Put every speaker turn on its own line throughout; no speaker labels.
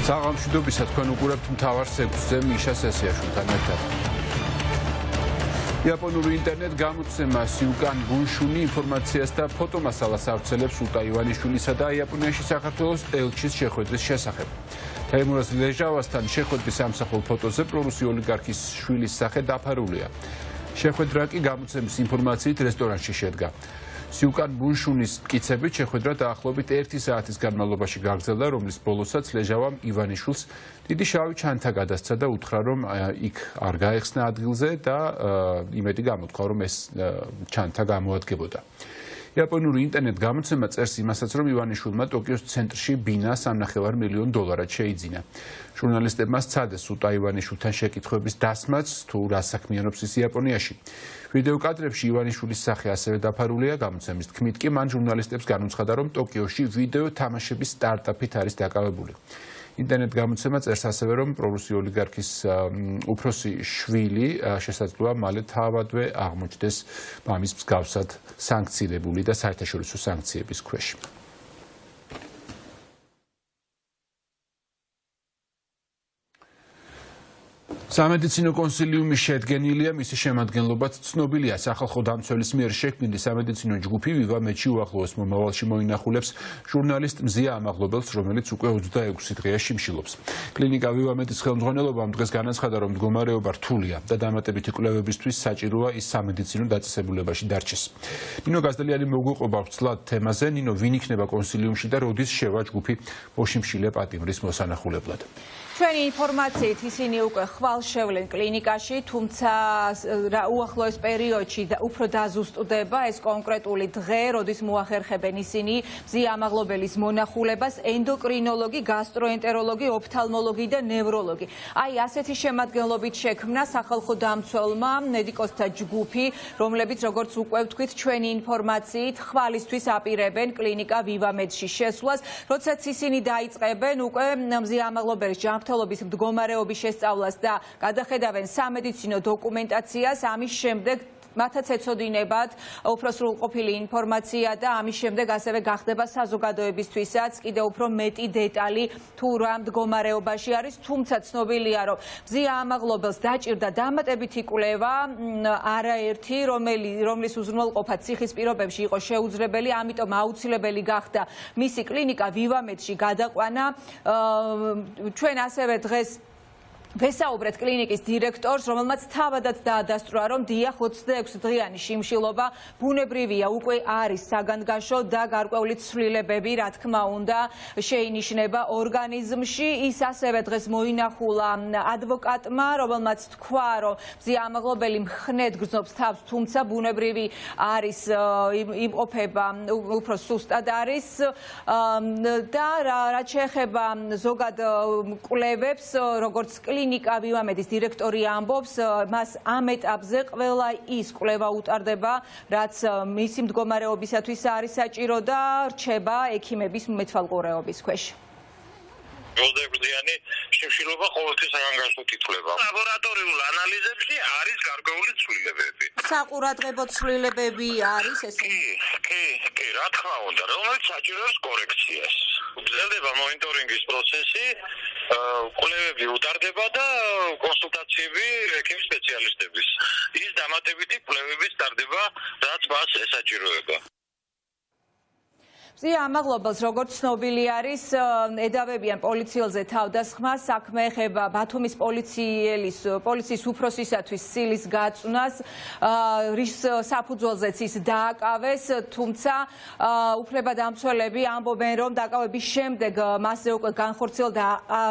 საღამოშიდობისა თქვენ უყურებთ მთავარ სექტორზე მიშა სესიაშვილთან ერთად. იაპონური ინტერნეტ გამოცემა სიუკან ბუნშუნი ინფორმაციას და ფოტომასალას ავრცელებს სულტა ივანიშვილისა და იაპონიაში საქართველოს ელჩის შეხვედრის შესახებ. თეიმურაზ ლეჟავასთან შეხვედრის სამსახურ ფოტოზე პრორუსი ოლიგარქის შვილის სახე დაფარულია. შეხვედრა კი გამოცემის ინფორმაციით რესტორანში შედგა. სიუკან ბუნშუნის მტკიცებით შეხვედრა დაახლოებით 1 საათის განმავლობაში გაგრძელდა, რომლის ბოლოსაც ლეჟავამ ივანიშვილს დიდი შავი ჩანთა გადასცა და უთხრა, რომ იქ არ გაეხსნა ადგილზე და იმედი გამოთქვა, რომ ეს ჩანთა გამოადგებოდა. იაპონური ინტერნეტ გამოცემა წერს იმასაც, რომ ივანიშვილმა ტოკიოს ცენტრში ბინა $3.5 მილიონ შეიძინა. ჟურნალისტებმა სცადეს სულტა ივანიშვილთან შეკითხვების დასმაც, თუ რა საქმიანობს ის იაპონიაში. ვიდეო კადრებში ივანიშვილის სახე ასევე დაფარულია. გამოცემის თქმით კი მან ჟურნალისტებს განუცხადა, რომ ტოკიოში ვიდეო თამაშების სტარტაპით არის დაკავებული. ინტერნეტ გამოცემა წერს ასევე, რომ პრორუსი ოლიგარქის უფროსი შვილი შესაძლოა მალე თავადვე აღმოჩნდეს მამის მსგავსად სანქცირებული და საერთაშორისო სანქციების ქვეშ. სამედიცინო კონსილიუმი შედგენილია, მისი შემადგენლობაც ცნობილია. სახალხო დამცველის მიერ შექმნილი სამედიცინო ჯგუფი ვივამედში უახლოეს მომავალში მოინახულებს ჟურნალისტ მზია ამაღლობელს, რომელიც უკვე 26 დღეა შიმშილობს. კლინიკა ვივამედის ხელმძღვანელობამ დღეს განაცხადა, რომ მდგომარეობა რთულია და დამატებითი კვლევებისთვის საჭიროა ის სამედიცინო დაწესებულებაში დარჩეს. ნინო გაზდელიანი მოგუყვება ვრცლად თემაზე. ნინო, ვინ იქნება კონსილიუმში და როდის შევა ჯგუფი მოშიმშილე პატიმრის მოსანახულებლად?
ჩვენი ინფორმაციით ისინი უკვე ხვალ შევლენ კლინიკაში, თუმცა უახლოეს პერიოდში უფრო დაზუსტდება ეს კონკრეტული დღე, როდის მოახერხებენ ისინი მზია ამაღლობელის მონახულებას, ენდოკრინოლოგი, გასტროენტეროლოგი, ოფთალმოლოგი და ნევროლოგი. აი ასეთი შემადგენლობით შექმნა სახალხო დამცველმა მედიკოსთა ჯგუფი, რომლებიც როგორც უკვე ვთქვით, ჩვენი ინფორმაციით ხვალისთვის აპირებენ კლინიკა ვივამედში შესვლას, როდესაც ისინი დაიწყებენ უკვე მზია ამაღლობელის ჯანმრთელობის მდგომარეობის შესწავლას და გადახედავენ სამედიცინო დოკუმენტაციას, ამის შემდეგ მათაც ეცოდინებათ უფრო სრულყოფილი ინფორმაცია და ამის შემდეგ ასევე გახდება საზოგადოებისთვისაც კიდევ უფრო მეტი დეტალი თუ რა მდგომარეობაში არის, თუმცა ცნობილია, რომ მზია ამაღლობელს დაჭირდა დამატებითი კვლევა, არაერთი, რომლის უზრუნველყოფა ციხის პირობებში იყო შეუძლებელი, ამიტომ აუცილებელი გახდა მისი კლინიკა ვივამედში გადაყვანა. ჩვენ ასევე დღეს ვესაუბრეთ კლინიკის დირექტორს, რომელმაც თავადაც დაადასტურა, რომ დიახ 26 დღიანი შიმშილობა ბუნებრივია, უკვე არის საგანგაშო და გარკვეული ცვლილებები, რა თქმა უნდა, შეინიშნება ორგანიზმში. ის ასევე დღეს მოინახულა ადვოკატმა, რომელმაც თქვა, რომ მზია ამაღლობელი მხნედ გრძნობს თავს, თუმცა ბუნებრივი არის, იმყოფება უფრო სუსტად არის და რაც შეეხება ზოგად კვლევებს, როგორც კლინიკა ვივამედის დირექტორი ამბობს, მას ამ ეტაპზე ყველა ის კვლევა უტარდება, რაც მისი მდგომარეობისათვის არის საჭირო და რჩება ექიმების მეთვალყურეობის ქვეშ.
26 დღიანი შიმშილობა ყოველთვის საგანგაშოდ ითვლება. ლაბორატორიულ ანალიზებში არის გარკვეული ცვლილებები.
საყურადღებო ცვლილებები არის ესენი?
კი, რა თქმა უნდა, რომელიც საჭიროებს კორექციას. გრძელდება მონიტორინგის პროცესი, კვლევები უტარდება და კონსულტაციები ექიმ სპეციალისტების. ის დამატებითი კვლევები ტარდება, რაც მას ესაჭიროება.
მზია ამაღლობელს, როგორც ცნობილი არის, ედავებიან პოლიციელზე თავდასხმას, საქმე ეხება ბათუმის პოლიციის უფროსისათვის სილის გაწვნას, რის საფუძველზეც ის დააკავეს, თუმცა უფლებადამცველები ამბობენ, რომ დაკავების შემდეგ მასზე უკვე განხორციელდა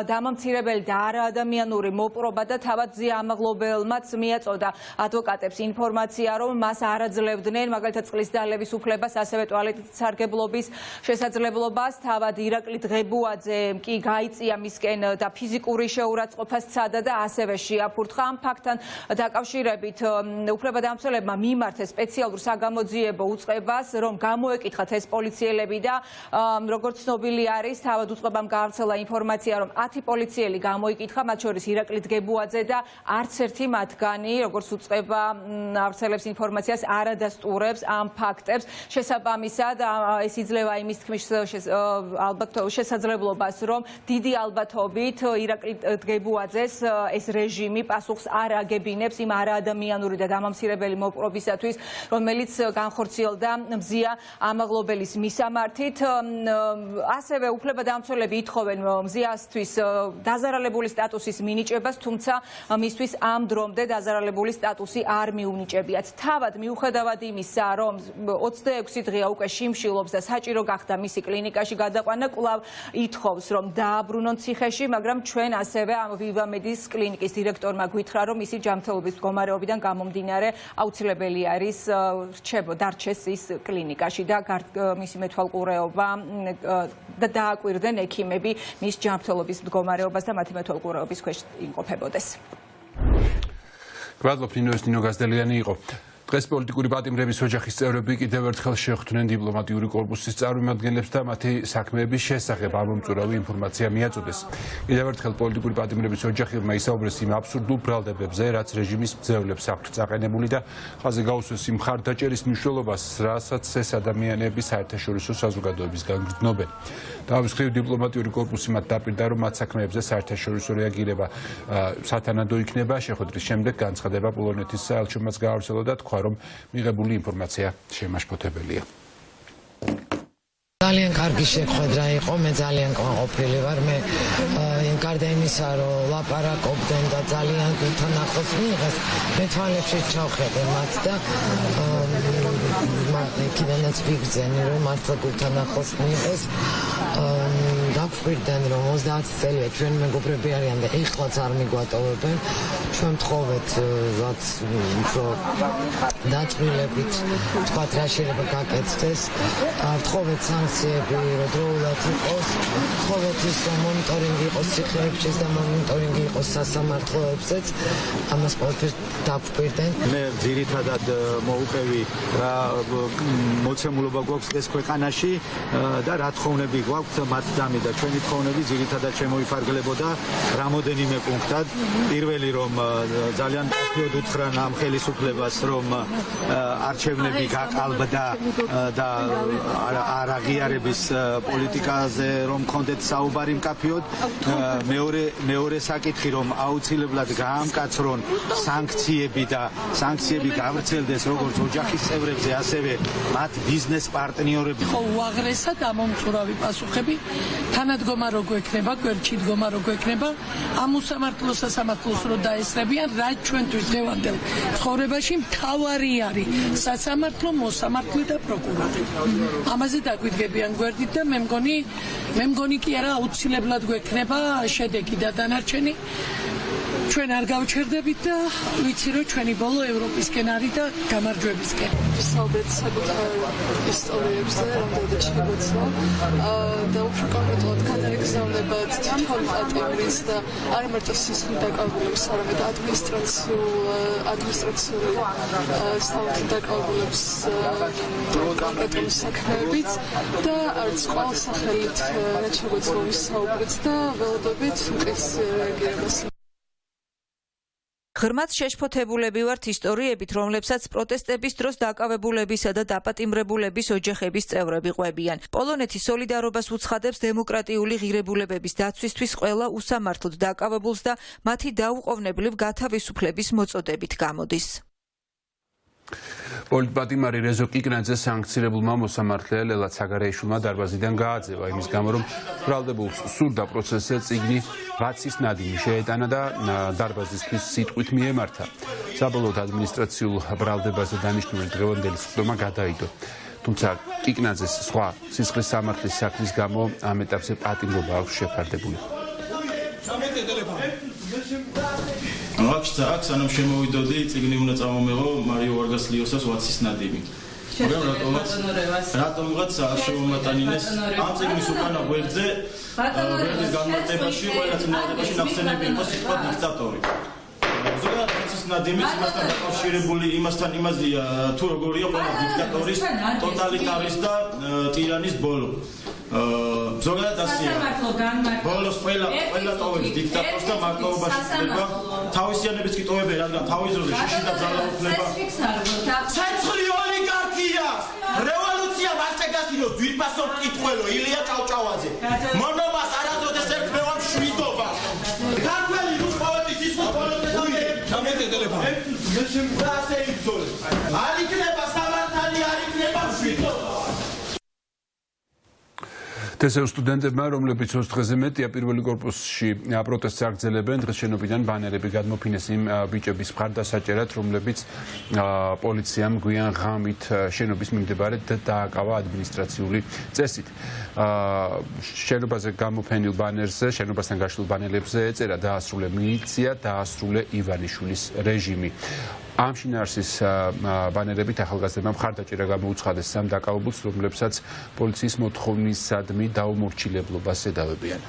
დამამცირებელი და არაადამიანური მოპყრობა და თავად მზია ამაღლობელმაც მიაწოდა ადვოკატებს ინფორმაცია, რომ მას არ აძლევდნენ, მაგალითად წყლის დალევის უფლებას, ასევე ტუალეტით სარგებლობის შესაძლებლობას. თავად ირაკლი დღებუაძე კი გაიწია მისკენ და ფიზიკური შეურაცხყოფა სცადა და ასევე შეაფურთხა. ამ ფაქტთან დაკავშირებით უფლებადამცველებმა მიმართეს სპეციალურ საგამოძიებო უწყებას, რომ გამოეკითხათ ეს პოლიციელები და როგორც ცნობილი არის, თავად უწყებამ გაავრცელა ინფორმაცია, რომ 10 პოლიციელი გამოიკითხა, მათ შორის ირაკლი დღებუაძე და არც ერთი მათგანი, როგორც უწყება ავრცელებს ინფორმაციას, არ ადასტურებს ამ ფაქტებს. შესაბამისად, ეს იძლევა ემთხვევა იმის თქმის ალბათ შესაძლებლობას, რომ დიდი ალბათობით ირაკლი დგებუაძეს ეს რეჟიმი პასუხს არ აგებინებს იმ არაადამიანური და დამამცირებელი მოპყრობისათვის, რომელიც განხორციელდა მზია ამაღლობელის მისამართით. ასევე უფლებადამცველები ითხოვენ მზიასთვის დაზარალებული სტატუსის მინიჭებას, თუმცა მისთვის ამ დრომდე დაზარალებული სტატუსი არ მიუნიჭებიათ. თავად მიუხედავად იმისა, რომ 26 დღეა უკვე შიმშილობს და საჭირო გახდა მისი კლინიკაში გადაყვანა, კვლავ ითხოვს, რომ დააბრუნონ ციხეში, მაგრამ ჩვენ ასევე ამ ვივამედის კლინიკის დირექტორმა გვითხრა, რომ მისი ჯანმრთელობის მდგომარეობიდან გამომდინარე აუცილებელი არის დარჩეს ის კლინიკაში და მისი მეთვალყურეობა და დააკვირდნენ ექიმები მის ჯანმრთელობის მდგომარეობას და მათი მეთვალყურეობის ქვეშ იმყოფებოდეს.
გვადლობთ ნინო გაზდელიანი იყო. დღეს პოლიტიკური პატიმრების ოჯახის წევრები კიდევ ერთხელ შეხვდნენ დიპლომატიური კორპუსის წარმომადგენლებს და მათი საქმეების შესახებ ამომწურავი ინფორმაცია მიაწოდეს. კიდევ ერთხელ პოლიტიკური პატიმრების ოჯახებმა ისაუბრეს იმ აბსურდულ ბრალდებებზე, რაც რეჟიმის მძევლებს აქვთ წაყენებული და ხაზი გაუსვეს იმ მხარდაჭერის მნიშვნელობას, რასაც ეს ადამიანები საერთაშორისო საზოგადოებისგან გრძნობენ. თავის მხრივ დიპლომატიური კორპუსი მათ დაპირდა, რომ მათ საქმეებზე საერთაშორისო რეაგირება სათანადო იქნება. შეხვედრის შემდეგ განცხადება პოლონეთის საელჩომაც გაავრცელა და თქვა, რომ მიღებული ინფორმაცია შემაშფოთებელია.
ძალიან კარგი შეხვედრა იყო, მე ძალიან კმაყოფილი ვარ, მე გარდა იმისა, რომ ლაპარაკობდნენ და ძალიან გულთან ახლოს მიიღეს, მე თვალებში ჩავხედე მათ და იქიდანაც ვიგრძენი, რომ მართლა გულთან ახლოს მიიღეს. დაგვირდნენ, რომ 30 წელია ჩვენ მეგობრები არიან და ეხლაც არ მიგვატოვებენ. ჩვენ ვთხოვეთ, რაც უფრო დაწვრილებით თქვათ, რა შეიძლება გაკეთდეს. ვთხოვეთ სანქციები, რომ დროულად იყოს. ვთხოვეთ ის, რომ მონიტორინგი იყოს ციხეებშიც და მონიტორინგი იყოს სასამართლოებზეც. ამას ყველაფერს დაგვირდნენ.
მე ძირითადად მოვუყევი რა მოცემულობა გვაქვს ეს ქვეყანაში და რა თხოვნები გვაქვს მათ დამი და ჩვენი თხოვნები ძირითადად შემოიფარგლებოდა რამოდენიმე პუნქტად. პირველი, რომ ძალიან მწუხაროდ უთხრან ამ ხელისუფლებას, რომ არჩევნები გაკალბდა და არ აღიარების პოლიტიკაზე რომ კონდეთ საუბარი მკაფიოდ. მეორე საკითხი, რომ აუცილებლად გაამკაცრონ სანქციები გავრცელდეს როგორც ოჯახის წევრებზე, ასევე მათ ბიზნეს პარტნიორები.
ხო, უაღრესა გამომწურავი პასუხები, თანადგომა რო გვექნება, გვერდში დგომა რო გვექნება, ამ უსამართლო სასამართლოს რო დაესწრებიან, რაც ჩვენთვის დღევანდელ ცხოვრებაში მთავარი არის სასამართლო, მოსამართლე და პროკურორი. ამაზე დაგვიდგებიან გვერდით და მე მგონი კი არა აუცილებლად გვექნება შედეგი და დანარჩენი. ჩვენ არ გავჩერდებით და ვიცი, რომ ჩვენი ბოლო ევროპისკენ არის და გამარჯვებისკენ.
ვისაუბრეთ საკუთარ ისტორიებზე, რამდენად შეგვეცნო და უფრო კონკრეტულად განაგრძელებათ თვითონ პატიმრის და არ მარტო სისხლის დაკავებულებს, არამედ ადმინისტრაციული საუთი დაკავებულებს კონკრეტული საქმეებით და არც ყოველ სახელით რაც შეგვეცნო ვისაუბრეთ და ველოდებით მყის რეაგირებას.
ღრმად შეშფოთებულები ვართ ისტორიებით, რომლებსაც პროტესტების დროს დაკავებულებისა და დაპატიმრებულების ოჯახების წევრები ყვებიან. პოლონეთი სოლიდარობას უცხადებს დემოკრატიული ღირებულებების დაცვისთვის ყველა უსამართლოდ დაკავებულს და მათი დაუყოვნებლივ გათავისუფლების მოწოდებით გამოდის.
პოლიტპატიმარი რეზო კიკნაძე სანქცირებულმა მოსამართლეა ლელად საგარეიშვილმა დარბაზიდან გააძევა იმის გამო, რომ ბრალდებულს სურდა პროცესზე წიგნი ვაცის ნადიმი შეეტანა და დარბაზისთვის სიტყვით მიემართა. საბოლოოდ ადმინისტრაციულ ბრალდებაზე დანიშნული დღევანდელი სხდომა გადაიდო. თუმცა კიკნაძეს სხვა სისხლის სამართლის საქმის გამო ამ ეტაპზე პატიმრობა აქვს შეფარდებული.
აქ სანამ შემოვიდოდი, წიგნი უნდა წამომეღო მარიო ვარგას ლიოსას ვაცის ნადიმი. მაგრამ რატომღაც არ შემომატანინეს ამ წიგნის უკანა გვერდზე გვერდის განმარტებაში, ყველა წინააღმდეგობაში ნახსენები იყო სიტყვა დიქტატორი. ზოგადად ვაცის ნადიმიც იმასთან დაკავშირებული იმაზეა, თუ როგორია ყველა დიქტატორის, ტოტალიტარის და ტირანის ბოლო. ზოგადად ასეა. ბოლოს ყველა ტოვებს დიქტატორს და მარტოობაში ხდება. თავისიანებიც კი ტოვებენ, რადგან თავის დროზე შიში და ძალაუფლება. ცეცხლი ოლიგარქია! რევოლუცია მასტეგას
გააძინოს ძვირფასო მკითხველო ილია ჭავჭავაძე. მონობას არასოდეს ერთმევამ შვიდობა. ქართველი რუსპოეტის ის პოლიტიკა ჩამეწე ტელეფონი. მე შემდგასე იბრძოლე. არ იქნება სამართალი, არ იქნება შვიდობა.
თესევ სტუდენტებმა, რომლებიც 20 დღეზე მეტია პირველი კორპუსში პროტესტს აგრძელებენ, დღეს შენობიდან ბანერები გადმოფინეს იმ ბიჭების მხარდასაჭერად, რომლებიც პოლიციამ გვიან ღამით შენობის მიმდებარედ დააკავა ადმინისტრაციული წესით. შენობაზე გამოფენილ ბანერზე, შენობასთან გაშლილ ბანერებზე ეწერა დაასრულე მილიცია, დაასრულე ივანიშვილის რეჟიმი. ამ შინაარსის ბანერებით ახალგაზრდებმა მხარდაჭერა გამოუცხადეს სამ დაკავებულს, რომლებსაც პოლიციის მოთხოვნისადმი დაუმორჩილებლობას ედავებიან.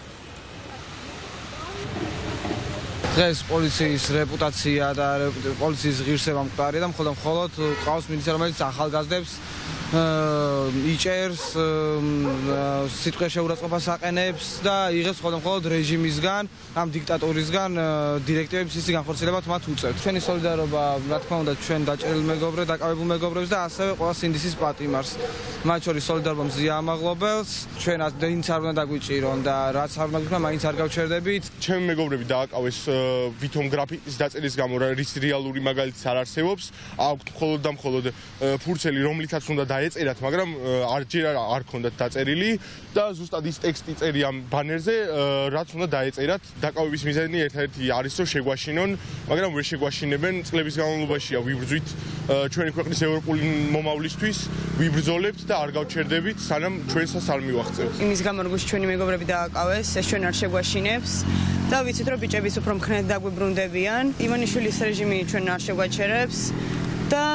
დღეს პოლიციის რეპუტაცია და პოლიციის ღირსება მკვდარია და მხოლოდ ყავს მილიცია, რომელიც ახალგაზრდებს იჭერს, სიტყვის შეურაცხყოფას აყენებს და იღებს მხოლოდ რეჟიმისგან, ამ დიქტატურისგან დირექტივების ისე განხორციელებათ მათ უწევთ. ჩვენი სოლიდარობა, რა თქმა უნდა, ჩვენ დაჭერილ მეგობრებს, დაკავებულ მეგობრებს და ასევე ყველა სინდისის პატიმარს. მათ შორის სოლიდარობა მზია ამაღლობელს, ჩვენ ვინც არ უნდა დაგვიჭირონ და რაც არ უნდა გქნა, მაინც არ გავჩერდებით.
ჩემი მეგობრები დააკავეს ვითომ გრაფიტის დაწერის გამო, რის რეალური მაგალითიც არ არსებობს. აქვთ მხოლოდ და მხოლოდ ფურცელი, რომლითაც უნდა დაეწერათ, მაგრამ არ ქონდათ დაწერილი და ზუსტად ის ტექსტი წერია ამ ბანერზე, რაც უნდა დაეწერათ. დაკავების მიზანი ერთ-ერთი არის, რომ შეგვაშინონ, მაგრამ ვერ შეგვაშინებენ. წლების განმავლობაშია ვიბრძვით ჩვენი ქვეყნის ევროპული მომავლისთვის, ვიბრძოლებთ და არ გავჩერდებით, სანამ ჩვენსაც არ მივაღწევთ.
იმის გამო, როგორც ჩვენი მეგობრები დააკავეს, ეს ჩვენ არ შეგვაშინებს და ვიცით, რომ ბიჭების უფრო მქნედ დაგვიბრუნდებიან. ივანიშვილის რეჟიმი ჩვენ არ შეგვაჩერებს. და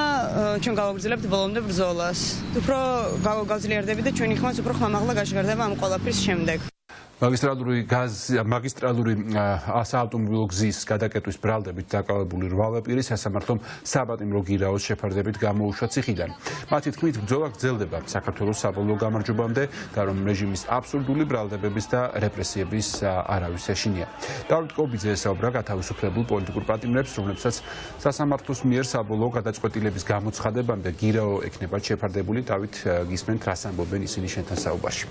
ჩვენ გავაგრძელებთ ბოლომდე ბრძოლას. უფრო გავძლიერდებით და ჩვენი ხმაც უფრო ხმამაღლა გაჟღერდება ამ ყველაფრის შემდეგ.
მაგისტრალური საავტომობილო გზის გადაკეტვის ბრალდებით დაკავებული 8 პირი სასამართლომ საპატიმრო გირაოს შეფარდებით გამოუშვა ციხიდან. მათი თქმით, ბრძოლა გრძელდება საქართველოს საბოლოო გამარჯვებამდე და რომ რეჟიმის აბსურდული ბრალდებების და რეპრესიების არავის ეშინია. დავით კობიძე ესაუბრა გათავისუფლებულ პოლიტიკურ პატიმრებს, რომლებსაც სასამართლოს მიერ საბოლოო გადაწყვეტილების გამოცხადებამდე გირაო ექნებათ შეფარდებული. დავით, გისმენთ, რას ამბობენ ისინი შენთან საუბარში.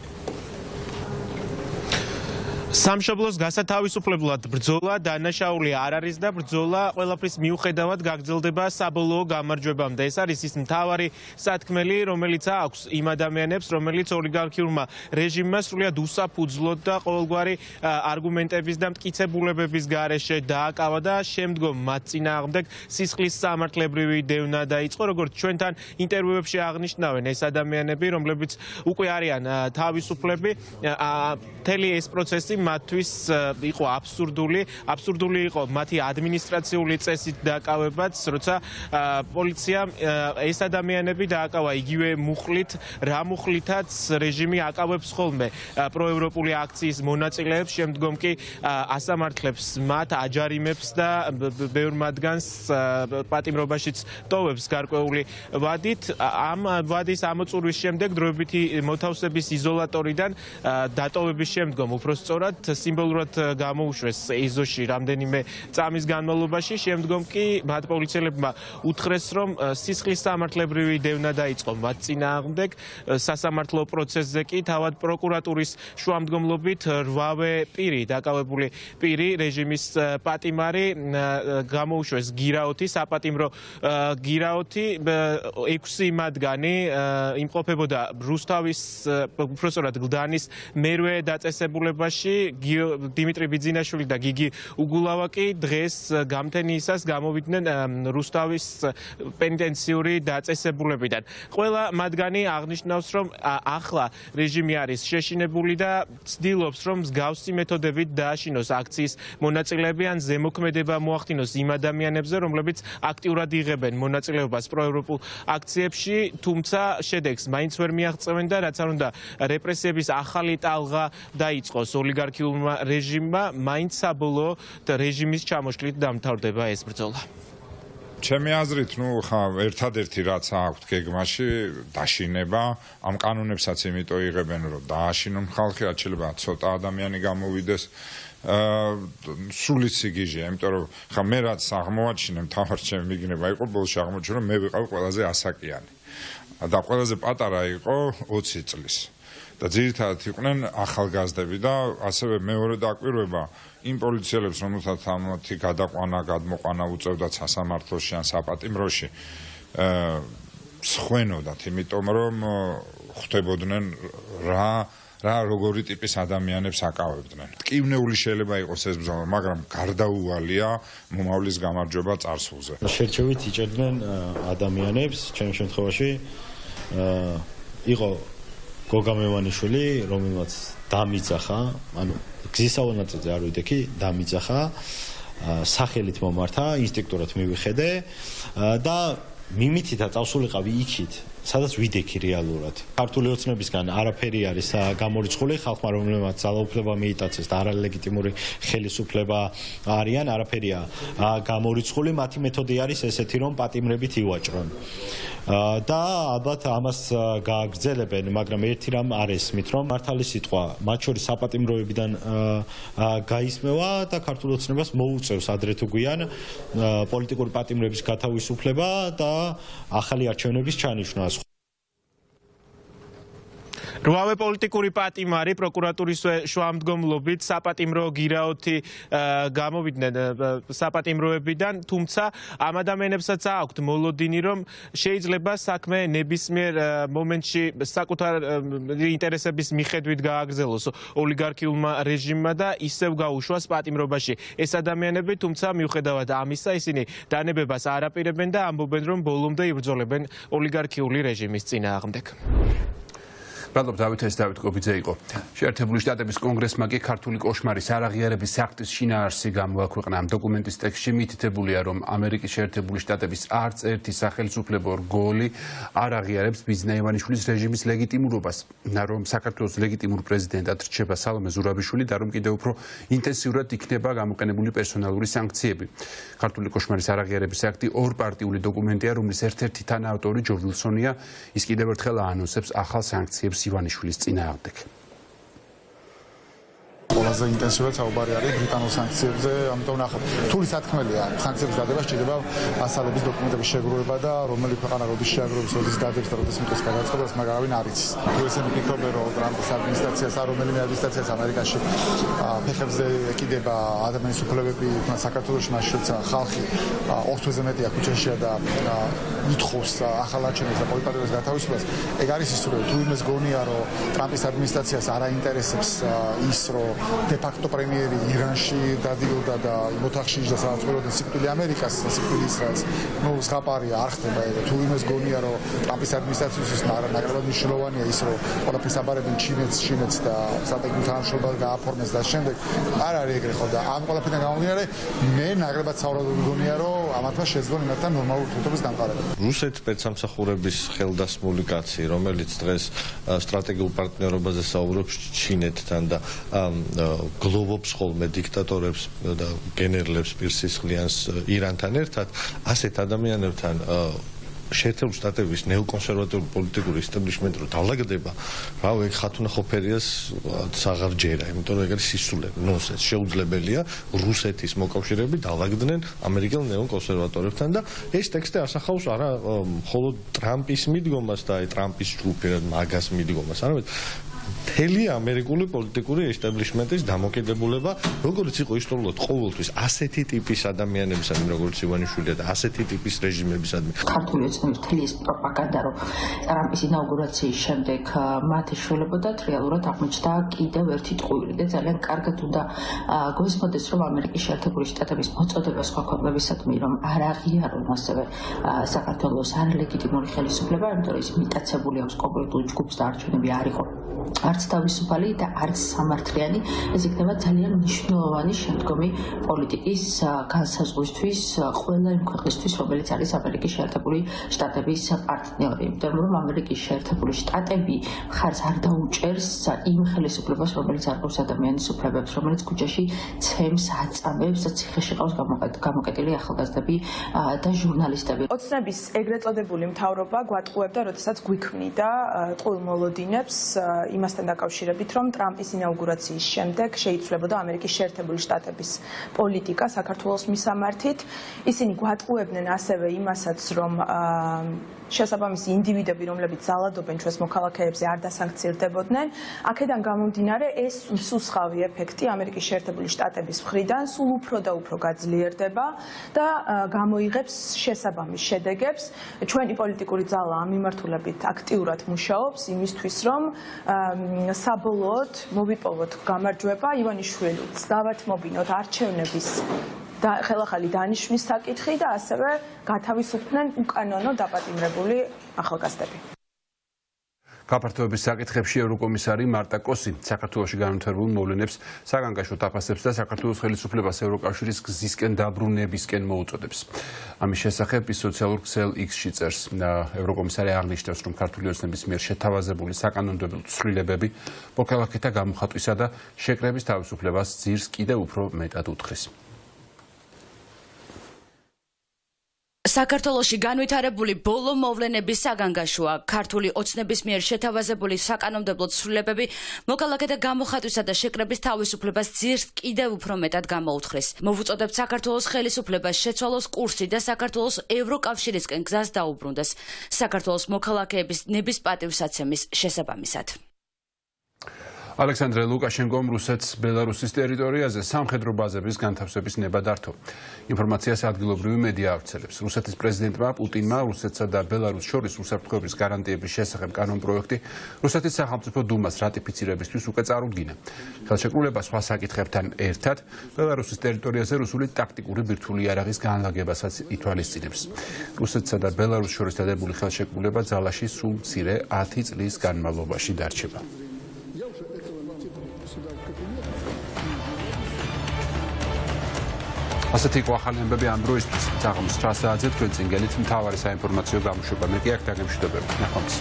სამშობლოს გასათავისუფლებლად ბრძოლა დანაშაული არ არის და ბრძოლა ყველაფრის მიუხედავად გაგრძელდება საბოლოო გამარჯვებამდე. ეს არის ის მთავარი სათქმელი, რომელიც აქვს იმ ადამიანებს, რომელიც ოლიგარქიულმა რეჟიმმა სრულიად უსაფუძვლოდ და ყოველგვარი არგუმენტების და მტკიცებულებების გარეშე დააკავა და შემდგომ მათ წინააღმდეგ სისხლის სამართლებრივი დევნა დაიწყო. როგორც ჩვენთან ინტერვიუებში აღნიშნავენ ეს ადამიანები, რომლებიც უკვე არიან თავისუფლები, მთელი ეს პროცესი მათთვის იყო აბსურდული იყო მათი ადმინისტრაციული წესით დაკავებაც, როცა პოლიციამ ეს ადამიანები დააკავა იგივე მუხლით, რა მუხლითაც რეჟიმი აკავებს ხოლმე პროევროპული აქციის მონაწილეებს, შემდგომ კი ასამართლებს მათ, აჯარიმებს და ბევრ მათგანს პატიმრობაშიც ტოვებს გარკვეული ვადით. ამ ვადის ამოწურვის შემდეგ დროებითი მოთავსების იზოლატორიდან დატოვების შემდგომ უпростоრად სიმბოლურად გამოუშვეს ეზოში რამდენიმე წამის განმავლობაში, შემდგომ კი მათ პოლიციელებმა უთხრეს, რომ სისხლის სამართლებრივი დევნა დაიწყო მათ წინააღმდეგ. სასამართლო პროცესზე კი თავად პროკურატურის შუამდგომლობით 8-ვე პირი, დაკავებული პირი, რეჟიმის პატიმარი გამოუშვეს გირაოთი, საპატიმრო გირაოთი. 6 მათგანი იმყოფებოდა რუსთავის, უпростоრად გლდანის მერვე დაწესებულებაში. დიმიტრი ბიძინაშვილი და გიგი უგულავაკი დღეს გამთენიისას გამოვიდნენ რუსთავის პენიტენციური დაწესებულებიდან. ყველა მათგანი აღნიშნავს, რომ ახლა რეჟიმი არის შეშინებული და ცდილობს, რომ მსგავსი მეთოდებით დააშინოს აქციის მონაწილეები ან ზემოქმედება მოახდინოს იმ ადამიანებზე, რომლებიც აქტიურად იღებენ მონაწილეობას პროევროპულ აქციებში, თუმცა შედეგს მაინც ვერ მიაღწევენ და რაც არ უნდა რეპრესიების ახალი ტალღა დაიწყოს ოლიგარქიულმა რეჟიმმა, მაინც საბოლოოდ რეჟიმის ჩამოშლით დამთავრდება ეს ბრძოლა.
ჩემი აზრით, ხა ერთადერთი რაც აქვთ გეგმაში დაშინება, ამ კანონებსაც იმიტომ იღებენ, რომ დააშინონ ხალხი, რაც შეიძლება ცოტა ადამიანი გამოვიდეს. სრული სიგიჟეა, იმიტომ რომ ხა მე რაც აღმოვაჩინე, მთავარ ჩემი მიგნება იყო ბოლოს აღმოჩნდა, რომ მე ვიყავ ყველაზე ასაკიანი. და ყველაზე პატარა იყო 20 წლის. და ძირითადად იყვნენ ახალგაზრდები და ასევე მეორე დაკვირვება იმ პოლიციელებს, რომელთაც ამათი გადაყვანა, გადმოყვანა უწევდათ სასამართლოში ან საპატიმროში, სხვენოდათ, იმიტომ რომ ხვდებოდნენ რა როგორი ტიპის ადამიანებს აკავებდნენ. ტკივნეული შეიძლება იყოს ეს ბრძოლა, მაგრამ გარდაუვალია მომავლის გამარჯვება წარსულზე.
შერჩევით იჭერდნენ ადამიანებს, ჩემ შემთხვევაში იყო გოგა მევანიშვილი, რომელმაც დამიძახა, ანუ გზისავალ ნაწილზე არ ვიდექი, დამიძახა, სახელით მომართა, ინსტინქტურად მივიხედე და მიმითი და წავსულიყავი იქით, სადაც ვიდექი რეალურად. ქართული ოცნებისგან არაფერი არის გამორიცხული, ხალხმა რომელმაც ძალაუფლება მიიტაცეს და არალეგიტიმური ხელისუფლება არიან, არაფერია გამორიცხული, მათი მეთოდი არის ესეთი, რომ პატიმრებით ივაჭრონ. და ალბათ ამას გააგრძელებენ, მაგრამ ერთი რამ არ ესმით, რომ მართალი სიტყვა, მათ შორის საპატიმროებიდან გაისმევა და ქართულ ოცნებას მოუწევს ადრე თუ გვიან პოლიტიკური პატიმრების გათავისუფლება და ახალი არჩევნების ჩანიშვნა.
რვავე პოლიტიკური პატიმარი პროკურატურის შუამდგომლობით საპატიმრო გირაოთი გამოვიდნენ საპატიმროებიდან, თუმცა ამ ადამიანებსაც აქვთ მოლოდინი, რომ შეიძლება საქმე ნებისმიერ მომენტში საკუთარ ინტერესების მიხედვით გააგრძელოს ოლიგარქიულმა რეჟიმმა და ისევ გაუშვას პატიმრობაში ეს ადამიანები, თუმცა მიუხედავად ამისა ისინი დანებებას არ აპირებენ და ამბობენ, რომ ბოლომდე იბრძოლებენ ოლიგარქიული რეჟიმის წინააღმდეგ.
Მადლობ დავით, ეს დავით კობიძე იყო. შეერთებული შტატების კონგრესმა კი ქართული კოშმარის არაღიარების საქმის შინაარსი გამოაქვეყნა. ამ დოკუმენტის ტექსტში მითითებულია, რომ ამერიკის შეერთებული შტატების არც ერთი სახელმწიფო რგოლი არ აღიარებს ბიზნა ივანიშვილის რეჟიმის ლეგიტიმურობას, რომ საქართველოს ლეგიტიმურ პრეზიდენტად რჩება სალომე ზურაბიშვილი და რომ კიდევ უფრო ინტენსიურად იქნება გამოყენებული პერსონალური სანქციები. ქართული კოშმარის არაღიარების აქტი ორპარტიული დოკუმენტია, რომლის ერთ-ერთი თანაავტორი ჯო ვილსონია, ის კიდევ ერთხელ აანონსებს ახალ სანქციებს ივანიშვილის წინააღმდეგ.
ყველაზე ინტენსიურად საუბარი არის ბრიტანულ სანქციებზე, ამიტომ ნახოთ. თული სათქმელია სანქციების დადება შეიძლება ასალების დოკუმენტების შეგროვება და რომელი ქვეყანა როდის შეაგროვებს, როდის დადებს და როდის მიტყვის გადაწყობას, მაგრამ არავინ არ იცის. თუ ესენი ფიქრობენ, რომ ტრამპის ადმინისტრაციას ან რომელიმე ადმინისტრაციას ამერიკაში ფეხებზე ეკიდება ადამიანის უფლებები, საქართველოში მაშინ ხალხი 2 თვეზე მეტია ქუჩაშია და ითხოვს ახალ არჩევნებს და პოლიტიკურს გათავისუფლებას, ეგ არის ის, რომ თუ იმეს გონია, რომ ტრამპის ადმინისტრაციას არ აინტერესებს ის, რომ დე-ფაქტო პრემიერი ირანში დადიოდა და მოთახში იჯდა სადაც ყველოდან სიკვდილი ამერიკას და სიკვდილი ისრაელს. ნუ ზღაპარია არ ხდება ეგ. თუ იმეს გონია, რომ ტრამპის ადმინისტრაციის ნაკლებად მნიშვნელოვანია ის, რომ ყველაფერს აბარებენ ჩინეთს და სტრატეგიულ თანამშრომლობას გააფორმეს და შემდეგ არ არის ეგრე ხო და ამ ყველაფერიდან გამომდინარე მე ნაკლებად საუბრობ გონია, რომ ამათმა შეძლონ იმათთან ნორმალური ურთიერთობის დამყარება.
რუსეთის სპეცსამსახურების ხელდასმული კაცი, რომელიც დღეს სტრატეგიულ პარტნიორობაზე საუბრობს ჩინეთთან და გლოვობს ხოლმე დიქტატორებს და გენერლებს პირსისხლიანს ირანთან ერთად, ასეთ ადამიანებთან შეერთებული შტატების ნეოკონსერვატიული პოლიტიკური ისტაბლიშმენტი რო დალაგდება, რა ეგ ხათუნა ხოფერიას აღარ ჯერა, იმიტომ რომ ეგ არის სისულელი, ნონსენს, შეუძლებელია რუსეთის მოკავშირეები დალაგდნენ ამერიკელ ნეოკონსერვატორებთან და ეს ტექსტი ასახავს არა მხოლოდ ტრამპის მიდგომას და ტრამპის ჯგუფი მაგას მიდგომას, არამედ მთელი ამერიკული პოლიტიკური ესტაბლიშმენტის დამოკიდებულება, როგორც იყო ისტორიულად ყოველთვის ასეთი ტიპის ადამიანებისადმი, როგორც ივანიშვილი და ასეთი ტიპის რეჟიმებისადმი.
ქართული ოცნების მთელი ეს პროპაგანდა, რომ ტრამპის ინაუგურაციის შემდეგ მათ ეშველებოდათ, რეალურად აღმოჩნდა კიდევ ერთი ტყუილი და ძალიან კარგად უნდა გვესმოდეს, რომ ამერიკის შეერთებული შტატების მოწოდება სხვა ქვეყნებისადმი, რომ არ აღიარონ ასევე საქართველოს არალეგიტიმური ხელისუფლება, იმიტომ რომ ის მიტაცებული აქვს კონკრეტულ ჯგუფს და არჩევნები არ იყო არც თავისუფალი და არც სამართლიანი, ეს იქნება ძალიან მნიშვნელოვანი შემდგომი პოლიტიკის განსაზღვრისთვის ყველა იმ ქვეყნისთვის, რომელიც არის ამერიკის შეერთებული შტატების პარტნიორი. იმიტომ რომ ამერიკის შეერთებული შტატები მხარს არ დაუჭერს იმ ხელისუფლებას, რომელიც არყობს ადამიანის უფლებებს, რომელიც ქუჩაში ცემს, აწამებს და ციხეში ყავს გამოკეტილი ახალგაზრდები და ჟურნალისტები.
ოცნების ეგრეთ წოდებული მთავრობა გვატყუებდა, როდესაც გვიქმნიდა ტყუილ მოლოდინებს იმასთან დაკავშირებით, რომ ტრამპის ინაუგურაციის შემდეგ შეიცვლებოდა ამერიკის შეერთებული შტატების პოლიტიკა საქართველოს მისამართით. ისინი გვატყუებდნენ ასევე იმასაც, რომ შესაბამისი ინდივიდები, რომლებიც ძალადობენ ჩვენს მოქალაქეებზე, არ დასანქცირდებოდნენ. აქედან გამომდინარე, ეს მსუსხავი ეფექტი ამერიკის შეერთებული შტატების მხრიდან სულ უფრო და უფრო გაძლიერდება და გამოიღებს შესაბამის შედეგებს. ჩვენი პოლიტიკური ძალა ამ მიმართულებით აქტიურად მუშაობს იმისთვის, რომ საბოლოოდ მოვიპოვოთ გამარჯვება ივანიშვილის, დავათმობინოთ არჩევნების და ხელახალი დანიშვნის საკითხი და ასევე გათავისუფლდნენ უკანონო დაპატიმრებული ახალგაზრდები.
გაფართოების საკითხებში ევროკომისარი მარტა კოსი საქართველოში განვითარებულ მოვლენებს საგანგაშოდ აფასებს და საქართველოს ხელისუფლებას ევროკავშირის გზისკენ დაბრუნებისკენ მოუწოდებს. ამის შესახებ ის სოციალურ ქსელ X-ში წერს. ევროკომისარი აღნიშნავს, რომ ქართული ოცნების მიერ შეთავაზებული საკანონმდებლო ცვლილებები მოქალაქეთა გამოხატვისა და შეკრების თავისუფლებას ძირს კიდევ უფრო მეტად უთხრის.
საქართველოში განვითარებული ბოლო მოვლენების საგანგაშოა. ქართული ოცნების მიერ შეთავაზებული საკანონმდებლო ცვლილებები მოქალაქეთა გამოხატვისა და შეკრების თავისუფლებას ძირს კიდევ უფრო მეტად გამოუთხრის. მოვუწოდებთ საქართველოს ხელისუფლებას შეცვალოს კურსი და საქართველოს ევროკავშირისკენ გზას დაუბრუნდეს საქართველოს მოქალაქეების ნების პატივსაცემის შესაბამისად.
ალექსანდრე ლუკაშენკომ რუსეთს ბელარუსის ტერიტორიაზე სამხედრო ბაზების განთავსების ნება დართო. ინფორმაციას ადგილობრივი მედია ავრცელებს. რუსეთის პრეზიდენტმა პუტინმა რუსეთსა და ბელარუსს შორის უსაფრთხოების გარანტიების შესახებ კანონპროექტი რუსეთის სახელმწიფო დუმას რატიფიცირებისთვის უკვე წარუდგინა. ხელშეკრულება სხვა საკითხებთან ერთად ბელარუსის ტერიტორიაზე რუსული ტაქტიკური ბირთვული იარაღის განლაგებასაც ითვალისწინებს. რუსეთსა და ბელარუსს შორის დადებული ხელშეკრულება ძალაში სულ მცირე 10 წლის განმავლობაში დარჩება. ასეთი იყო ახალი ამბები ამ დროისთვის. საღამოს 9 საათზე თქვენ წინ გელით მთავარი საინფორმაციო გამოშვება. მე კი აქ დაგემშვიდობებით. ნახვამდის.